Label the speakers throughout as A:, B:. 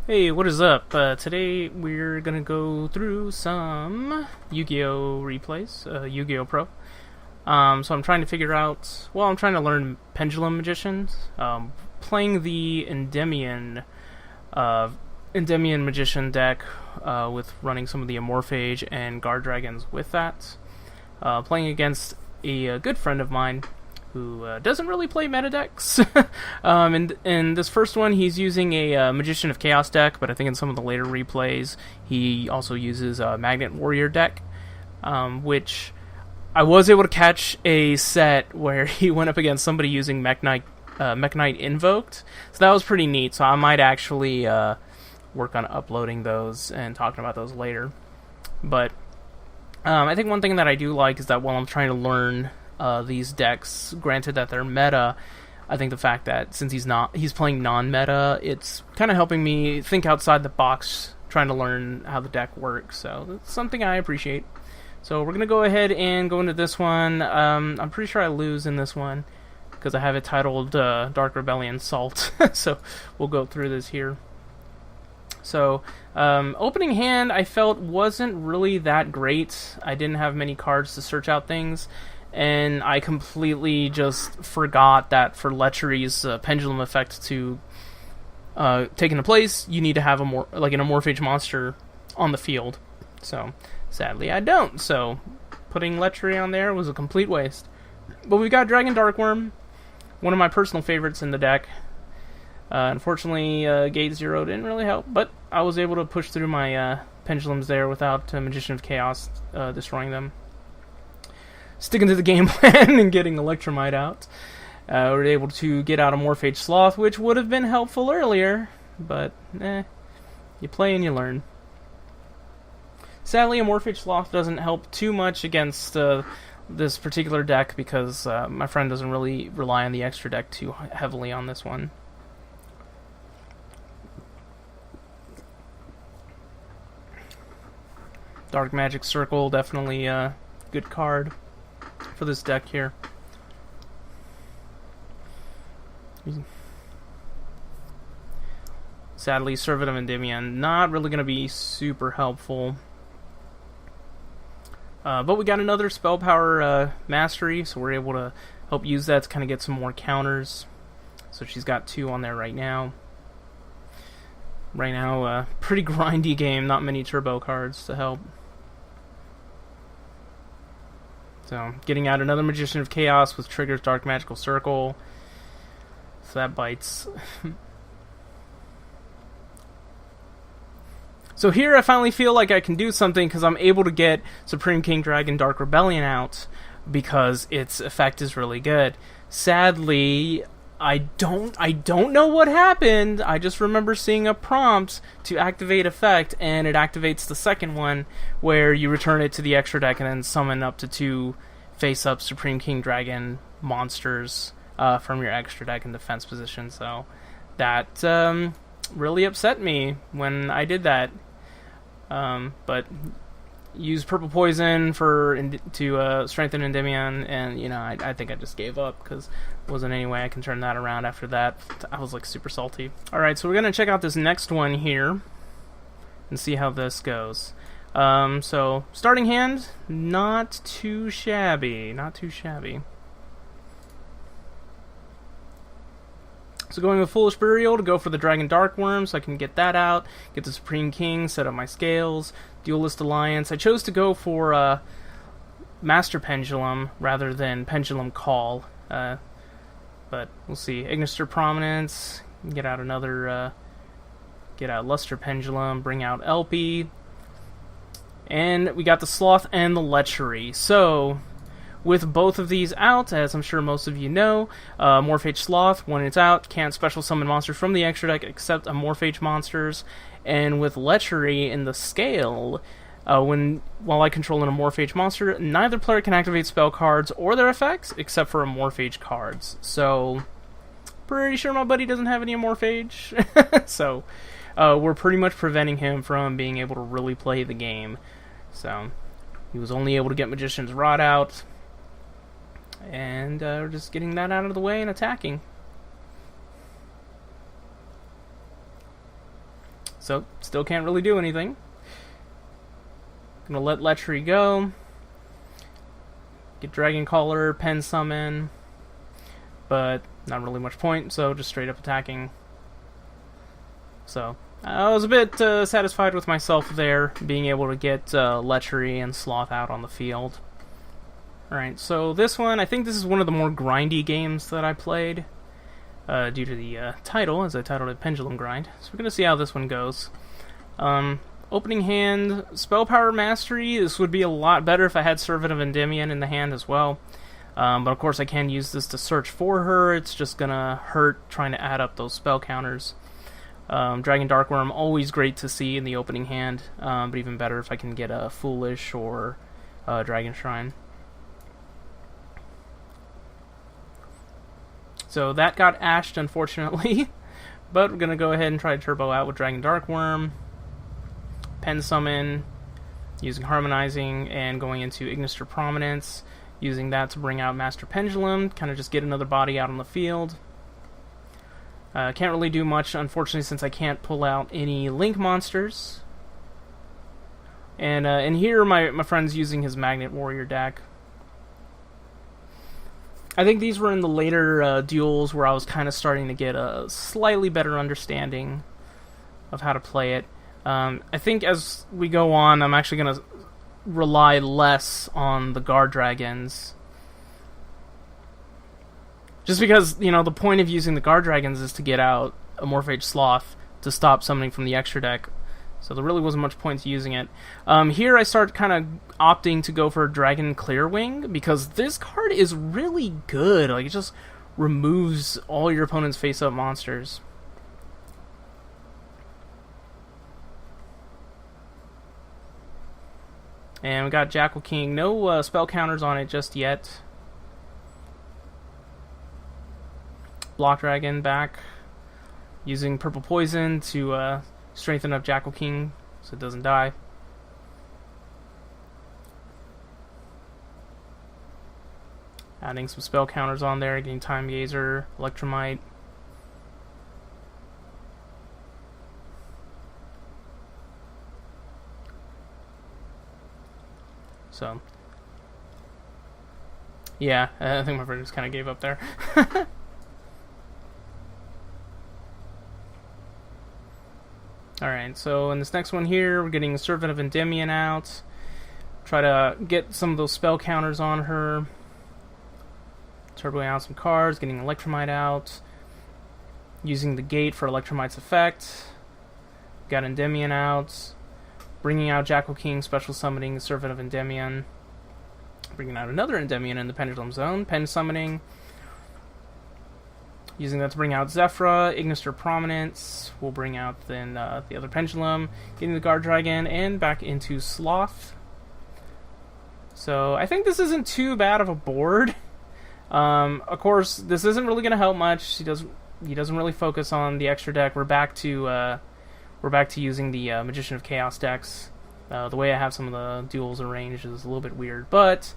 A: Hey, what is up? Today we're gonna go through some Yu-Gi-Oh replays, Yu-Gi-Oh Pro. So I'm trying to figure out, well, I'm trying to learn Pendulum Magicians. Playing the Endymion Magician deck with running some of the Amorphage and Guard Dragons with that. Playing against a good friend of mine who doesn't really play meta decks. In this first one, he's using a Magician of Chaos deck, but I think in some of the later replays, he also uses a Magnet Warrior deck, which I was able to catch a set where he went up against somebody using Mech Knight Invoked, so that was pretty neat. So I might actually work on uploading those and talking about those later. But I think one thing that I do like is that while I'm trying to learn these decks, granted that they're meta, I think the fact that since he's playing non-meta, it's kind of helping me think outside the box, trying to learn how the deck works. So that's something I appreciate. So we're gonna go ahead and go into this one. I'm pretty sure I lose in this one because I have it titled Dark Rebellion Salt. So we'll go through this here. So opening hand I felt wasn't really that great. I didn't have many cards to search out things. And I completely just forgot that for Lechery's pendulum effect to take into place, you need to have an Amorphage monster on the field. So, sadly, I don't. So, putting Lechery on there was a complete waste. But we've got Dragon Darkworm, one of my personal favorites in the deck. Unfortunately, Gate 0 didn't really help, but I was able to push through my pendulums there without Magician of Chaos destroying them. Sticking to the game plan and getting Electromite out. We were able to get out a Morphage Sloth, which would have been helpful earlier, but you play and you learn. Sadly, a Morphage Sloth doesn't help too much against this particular deck because my friend doesn't really rely on the extra deck too heavily on this one. Dark Magic Circle, definitely a good card for this deck here. Sadly, Servant of Endymion not really going to be super helpful. But we got another Spell Power Mastery, so we're able to help use that to kind of get some more counters. So she's got 2 on there right now. Right now, pretty grindy game, not many turbo cards to help. So, getting out another Magician of Chaos with triggers Dark Magical Circle. So that bites. So here I finally feel like I can do something because I'm able to get Supreme King Dragon Dark Rebellion out because its effect is really good. Sadly, I don't know what happened. I just remember seeing a prompt to activate effect, and it activates the second one, where you return it to the extra deck and then summon up to 2 face-up Supreme King Dragon monsters from your extra deck in defense position. So that really upset me when I did that. But use Purple Poison to strengthen Endymion, and I think I just gave up because there wasn't any way I can turn that around after that. I was like super salty. Alright, so we're gonna check out this next one here and see how this goes. So starting hand, not too shabby. So going with Foolish Burial to go for the Dragon Darkworm so I can get that out, get the Supreme King, set up my scales, Duelist Alliance. I chose to go for Master Pendulum rather than Pendulum Call, but we'll see. Ignister Prominence, get out another, get out Luster Pendulum, bring out Elpie, and we got the Sloth and the Lechery. So with both of these out, as I'm sure most of you know, Morphage Sloth, when it's out, can't special summon monsters from the extra deck except Amorphage monsters. And with Lechery in the scale, while I control an Amorphage monster, neither player can activate spell cards or their effects except for Amorphage cards. So, pretty sure my buddy doesn't have any Amorphage. So, we're pretty much preventing him from being able to really play the game. So, he was only able to get Magician's Rod out. And we're just getting that out of the way and attacking. So, still can't really do anything. Gonna let Lechery go. Get Dragon Caller, Pen Summon. But not really much point, so just straight up attacking. So, I was a bit satisfied with myself there, being able to get Lechery and Sloth out on the field. Alright, so this one, I think this is one of the more grindy games that I played, due to the title, as I titled it Pendulum Grind. So we're going to see how this one goes. Opening hand, Spell Power Mastery. This would be a lot better if I had Servant of Endymion in the hand as well. But of course I can use this to search for her. It's just going to hurt trying to add up those spell counters. Dragon Darkworm, always great to see in the opening hand, but even better if I can get a Foolish or Dragon Shrine. So that got ashed, unfortunately, but we're going to go ahead and try to turbo out with Dragon Darkworm, Pen Summon, using Harmonizing, and going into Ignister Prominence, using that to bring out Master Pendulum, kind of just get another body out on the field. Can't really do much, unfortunately, since I can't pull out any Link monsters. And here my friend's using his Magnet Warrior deck. I think these were in the later duels where I was kind of starting to get a slightly better understanding of how to play it. I think as we go on, I'm actually going to rely less on the Guard Dragons. Just because, you know, the point of using the Guard Dragons is to get out a Morphage Sloth to stop summoning from the extra deck. So there really wasn't much point to using it. Here I start kind of opting to go for Dragon Clearwing, because this card is really good. Like, it just removes all your opponent's face-up monsters. And we got Jackal King. No spell counters on it just yet. Block Dragon back. Using Purple Poison to strengthen up Jackal King so it doesn't die. Adding some spell counters on there, getting Time Gazer, Electromite. So, yeah, I think my friend just kind of gave up there. Alright, so in this next one here, we're getting Servant of Endymion out. Try to get some of those spell counters on her. Turboing out some cards, getting Electromite out. Using the Gate for Electromite's effect. Got Endymion out. Bringing out Jackal King, special summoning Servant of Endymion. Bringing out another Endymion in the Pendulum Zone. Pen Summoning. Using that to bring out Zephyra, Ignister Prominence. We'll bring out then the other Pendulum, getting the Guard Dragon, and back into Sloth. So I think this isn't too bad of a board. Of course, this isn't really going to help much. He doesn't really focus on the extra deck. We're back to using the Magician of Chaos decks. The way I have some of the duels arranged is a little bit weird, but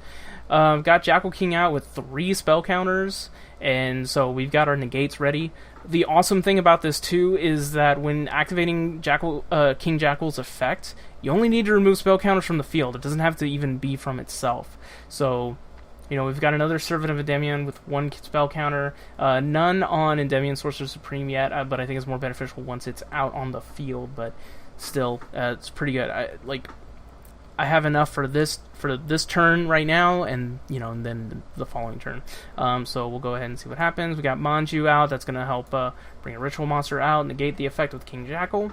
A: got Jackal King out with 3 spell counters, and so we've got our negates ready. The awesome thing about this too is that when activating King Jackal's effect, you only need to remove spell counters from the field. It doesn't have to even be from itself. So, you know, we've got another Servant of Endymion with 1 spell counter. None on Endymion Sorcerer Supreme yet, but I think it's more beneficial once it's out on the field. But still, it's pretty good. I have enough for this turn right now, and and then the following turn. So we'll go ahead and see what happens. We got Manju out. That's going to help bring a ritual monster out, negate the effect with King Jackal.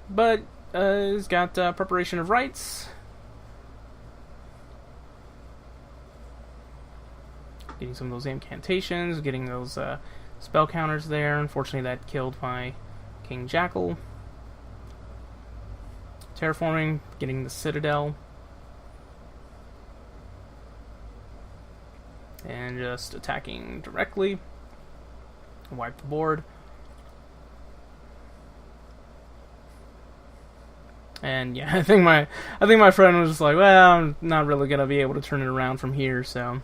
A: But he's got Preparation of Rites. Getting some of those incantations, getting those spell counters there. Unfortunately, that killed my King Jackal. Terraforming, getting the Citadel. And just attacking directly. Wipe the board. And yeah, I think my friend was just like, well, I'm not really gonna be able to turn it around from here, so.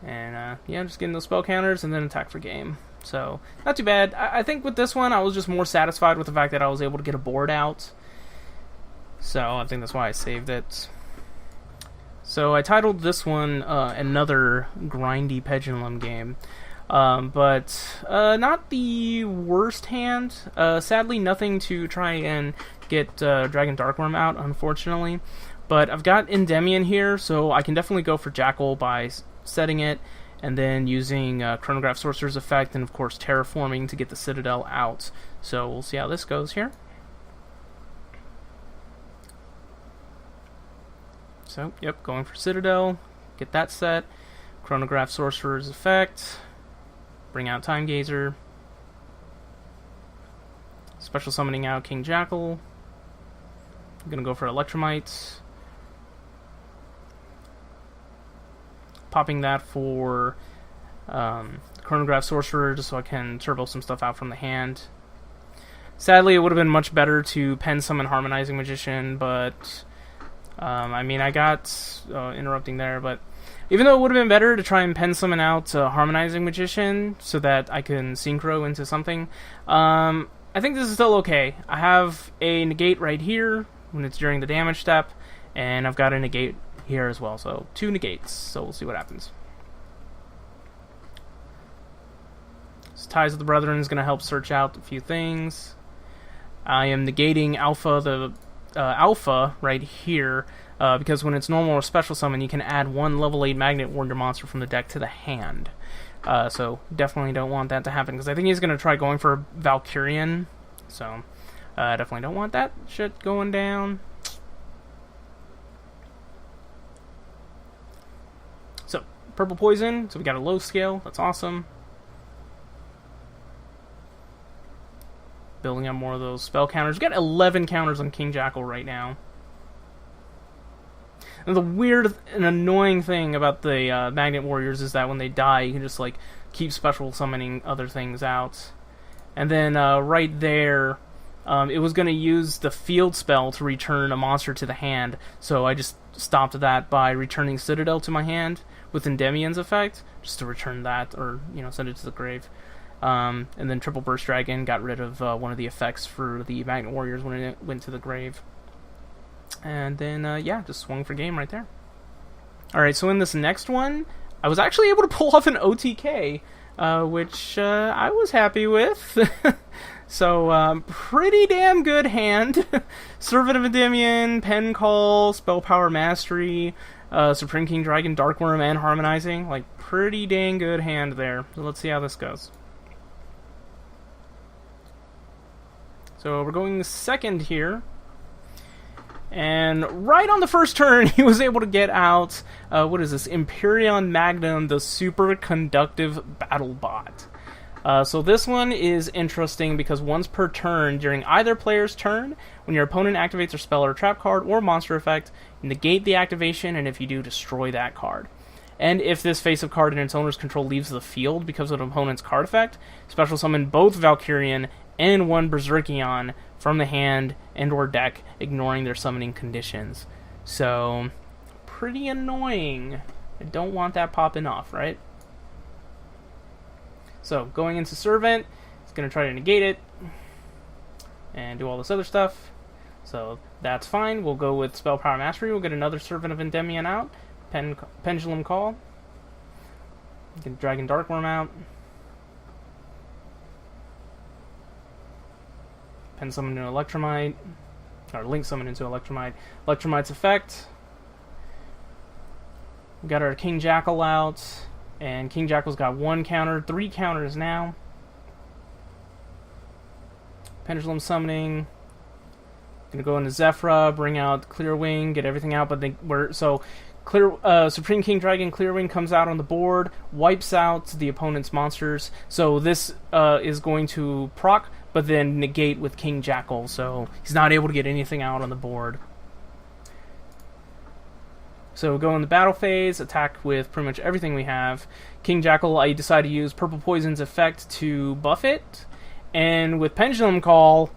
A: And yeah, just getting those spell counters and then attack for game. So, not too bad. I think with this one, I was just more satisfied with the fact that I was able to get a board out. So, I think that's why I saved it. So, I titled this one another grindy pendulum game. But not the worst hand. Sadly, nothing to try and get Dragon Darkworm out, unfortunately. But I've got Endymion here, so I can definitely go for Jackal by setting it, and then using Chronograph Sorcerer's Effect, and of course Terraforming to get the Citadel out. So we'll see how this goes here. So, yep, going for Citadel, get that set, Chronograph Sorcerer's Effect, bring out Time Gazer, special summoning out King Jackal. I'm gonna go for Electromite, popping that for Chronograph Sorcerer just so I can turbo some stuff out from the hand. Sadly, it would have been much better to pen summon Harmonizing Magician, but I mean, I got interrupting there, but even though it would have been better to try and pen summon out Harmonizing Magician so that I can synchro into something, I think this is still okay. I have a negate right here when it's during the damage step, and I've got a negate here as well, so 2 negates, so we'll see what happens. So Ties of the Brethren is going to help search out a few things. I am negating Alpha right here, because when it's normal or special summon, you can add 1 level 8 Magnet Warrior monster from the deck to the hand. So definitely don't want that to happen, because I think he's going to try going for Valkyrian, so definitely don't want that shit going down. So, Purple Poison, so we got a low scale, that's awesome. Building up more of those spell counters. We've got 11 counters on King Jackal right now. And the weird and annoying thing about the Magnet Warriors is that when they die, you can just like keep special summoning other things out. And then right there, it was going to use the field spell to return a monster to the hand, so I just stopped that by returning Citadel to my hand with Endymion's effect, just to return that, or send it to the grave. And then Triple Burst Dragon got rid of one of the effects for the Magnet Warriors when it went to the grave. And then, yeah, just swung for game right there. Alright, so in this next one, I was actually able to pull off an OTK, which I was happy with. So, pretty damn good hand. Servant of Endymion, Pen Call, Spell Power Mastery, Supreme King Dragon, Darkworm, and Harmonizing. Like, pretty dang good hand there. So let's see how this goes. So we're going second here. And right on the first turn, he was able to get out, what is this? Imperion Magnum, the Superconductive Battle Bot. So this one is interesting because once per turn, during either player's turn, when your opponent activates a spell or trap card or monster effect, negate the activation, and if you do, destroy that card. And if this face-up card in its owner's control leaves the field because of an opponent's card effect, special summon both Valkyrian and 1 Berserkion from the hand and or deck, ignoring their summoning conditions. So, pretty annoying. I don't want that popping off, right? So, going into Servant, it's going to try to negate it and do all this other stuff. So, that's fine. We'll go with Spell Power Mastery. We'll get another Servant of Endymion out. Pendulum Call. Get Dragon Darkworm out. Pen Summon into Electromite. Or Link Summon into Electromite. Electromite's effect. We got our King Jackal out. And King Jackal's got 1 counter. 3 counters now. Pendulum Summoning. Gonna go into Zephyra, bring out Clear Wing, get everything out, but Supreme King Dragon Clear Wing comes out on the board, wipes out the opponent's monsters. So this is going to proc, but then negate with King Jackal, so he's not able to get anything out on the board. So go in the battle phase, attack with pretty much everything we have. King Jackal, I decide to use Purple Poison's effect to buff it, and with Pendulum Call,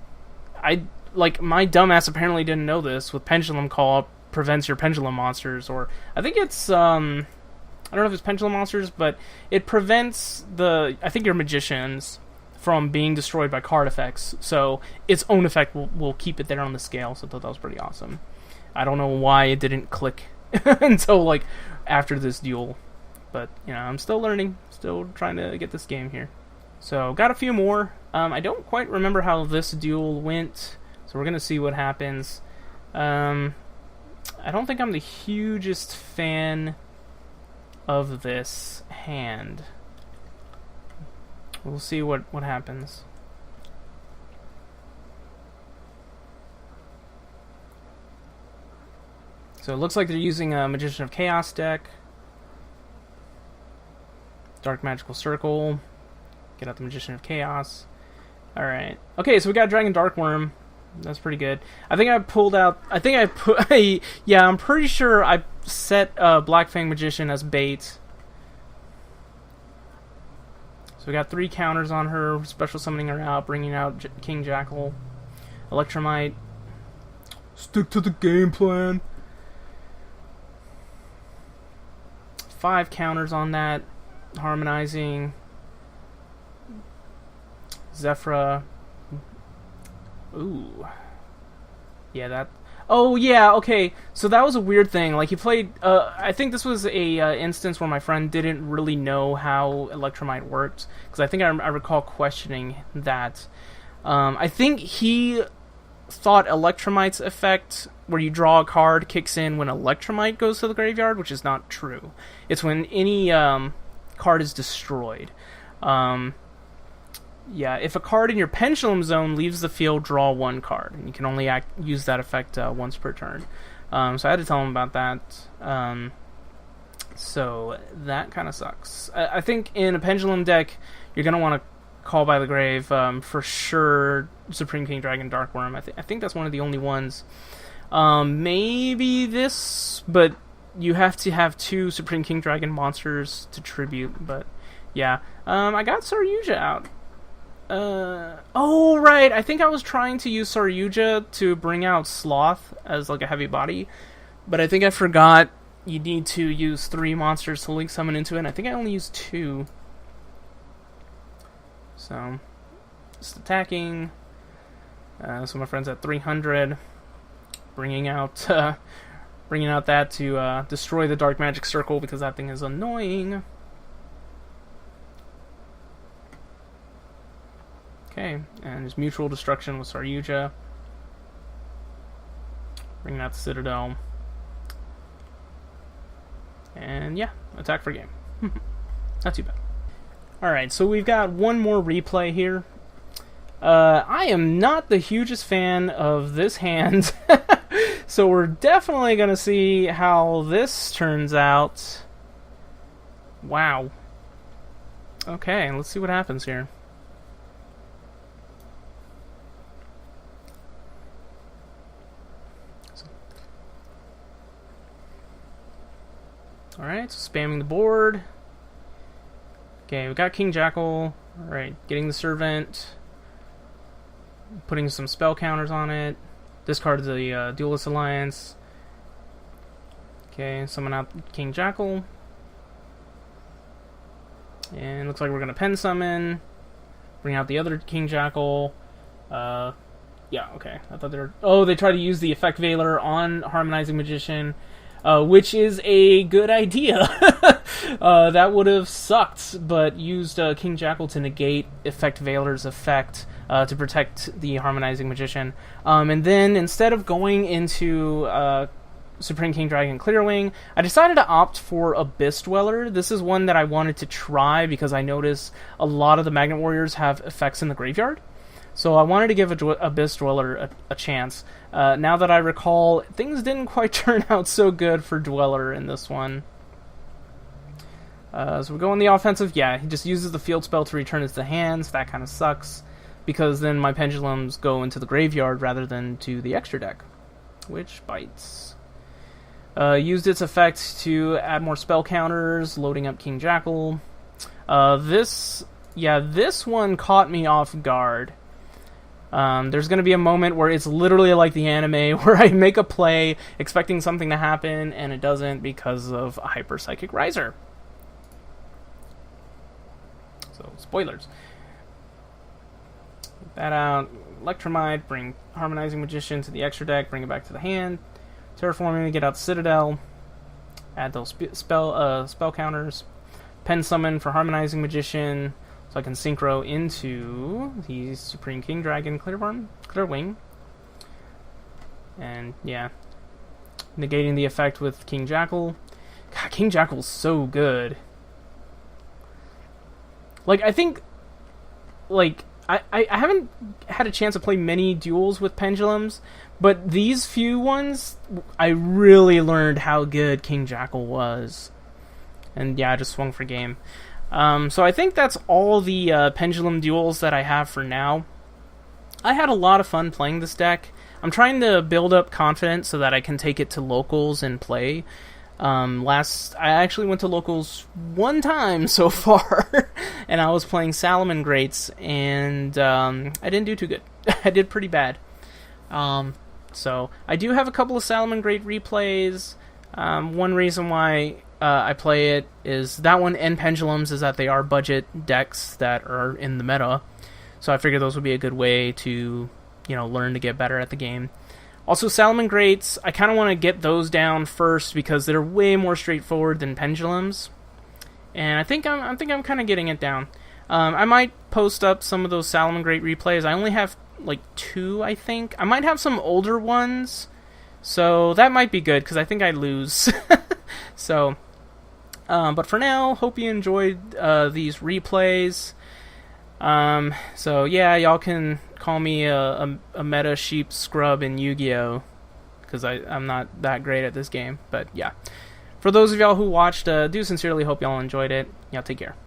A: my dumbass apparently didn't know this. With Pendulum Call, prevents your pendulum monsters, or I think it's I don't know if it's pendulum monsters, but it prevents I think your magicians from being destroyed by card effects. So its own effect will keep it there on the scale. So I thought that was pretty awesome. I don't know why it didn't click until like after this duel, but you know, I'm still learning, still trying to get this game here. So got a few more. I don't quite remember how this duel went, so we're gonna see what happens. I don't think I'm the hugest fan of this hand. We'll see what happens. So it looks like they're using a Magician of Chaos deck. Dark Magical Circle. Get out the Magician of Chaos. Alright. Okay, so we got Dragon Dark Worm. That's pretty good. I think I pulled out... yeah, I'm pretty sure I set Black Fang Magician as bait. So we got 3 counters on her. Special summoning her out. Bringing out King Jackal. Electromite. Stick to the game plan. 5 counters on that. Harmonizing. Zephyra. Ooh. Yeah, that... Oh, yeah, okay. So that was a weird thing. Like, he played... I think this was a instance where my friend didn't really know how Electromite worked. Because I think I recall questioning that. I think he thought Electromite's effect, where you draw a card, kicks in when Electromite goes to the graveyard, which is not true. It's when any card is destroyed. Yeah, if a card in your Pendulum Zone leaves the field, draw 1 card. And you can only use that effect once per turn. So I had to tell him about that. So that kind of sucks. I think in a Pendulum deck, you're going to want to Call by the Grave, for sure. Supreme King Dragon Dark Worm. I think that's one of the only ones. Maybe this, but you have to have 2 Supreme King Dragon monsters to tribute. But yeah, I got Saryuja out. Oh right, I think I was trying to use Saryuja to bring out Sloth as like a heavy body, but I think I forgot you need to use 3 monsters to link summon into it, and I think I only used 2. So, just attacking. So my friend's at 300, bringing out that to destroy the Dark Magic Circle because that thing is annoying. Okay, and just mutual destruction with Saryuja. Bringing out the Citadel. And yeah, attack for game. Not too bad. Alright, so we've got one more replay here. I am not the hugest fan of this hand. So we're definitely going to see how this turns out. Wow. Okay, let's see what happens here. Alright, so spamming the board. Okay, we got King Jackal. Alright, getting the Servant. Putting some spell counters on it. Discard the Duelist Alliance. Okay, summon out King Jackal. And looks like we're going to pen summon. Bring out the other King Jackal. Yeah, okay. I thought they were... Oh, they tried to use the Effect Veiler on Harmonizing Magician. Which is a good idea. That would have sucked, but used King Jackal to negate Effect Veiler's effect to protect the Harmonizing Magician. And then, instead of going into Supreme King Dragon Clearwing, I decided to opt for Abyss Dweller. This is one that I wanted to try because I noticed a lot of the Magnet Warriors have effects in the graveyard. So I wanted to give Abyss Dweller a chance. Now that I recall, things didn't quite turn out so good for Dweller in this one. So we go on the offensive. Yeah, he just uses the field spell to return it to the hands. That kind of sucks, because then my Pendulums go into the graveyard rather than to the extra deck, which bites. Used its effect to add more spell counters, loading up King Jackal. This one caught me off guard. There's going to be a moment where it's literally like the anime, where I make a play expecting something to happen, and it doesn't because of a Hyper Psychic Riser. spoilers. Get that out. Electromite, bring Harmonizing Magician to the extra deck, bring it back to the hand. Terraforming, get out the Citadel. Add those spell counters. Pen Summon for Harmonizing Magician, so I can synchro into the Supreme King Dragon Clearwing. And yeah, negating the effect with King Jackal. God, King Jackal's so good. Like, I think, like, I haven't had a chance to play many duels with Pendulums, but these few ones, I really learned how good King Jackal was. And yeah, I just swung for game. So I think that's all the Pendulum duels that I have for now. I had a lot of fun playing this deck. I'm trying to build up confidence so that I can take it to locals and play. I actually went to locals one time so far, and I was playing Salamangreats, and I didn't do too good. I did pretty bad. So I do have a couple of Salamangreat replays. One reason why I play it is that one and Pendulums is that they are budget decks that are in the meta. So I figured those would be a good way to, learn to get better at the game. Also, Salamangreats, I kind of want to get those down first because they're way more straightforward than Pendulums. And I think I'm kind of getting it down. I might post up some of those Salamangreat replays. I only have like 2, I think. I might have some older ones, so that might be good because I think I lose. So, but for now, hope you enjoyed these replays. So yeah, y'all can call me a meta sheep scrub in Yu-Gi-Oh! Because I'm not that great at this game. But yeah, for those of y'all who watched, do sincerely hope y'all enjoyed it. Y'all take care.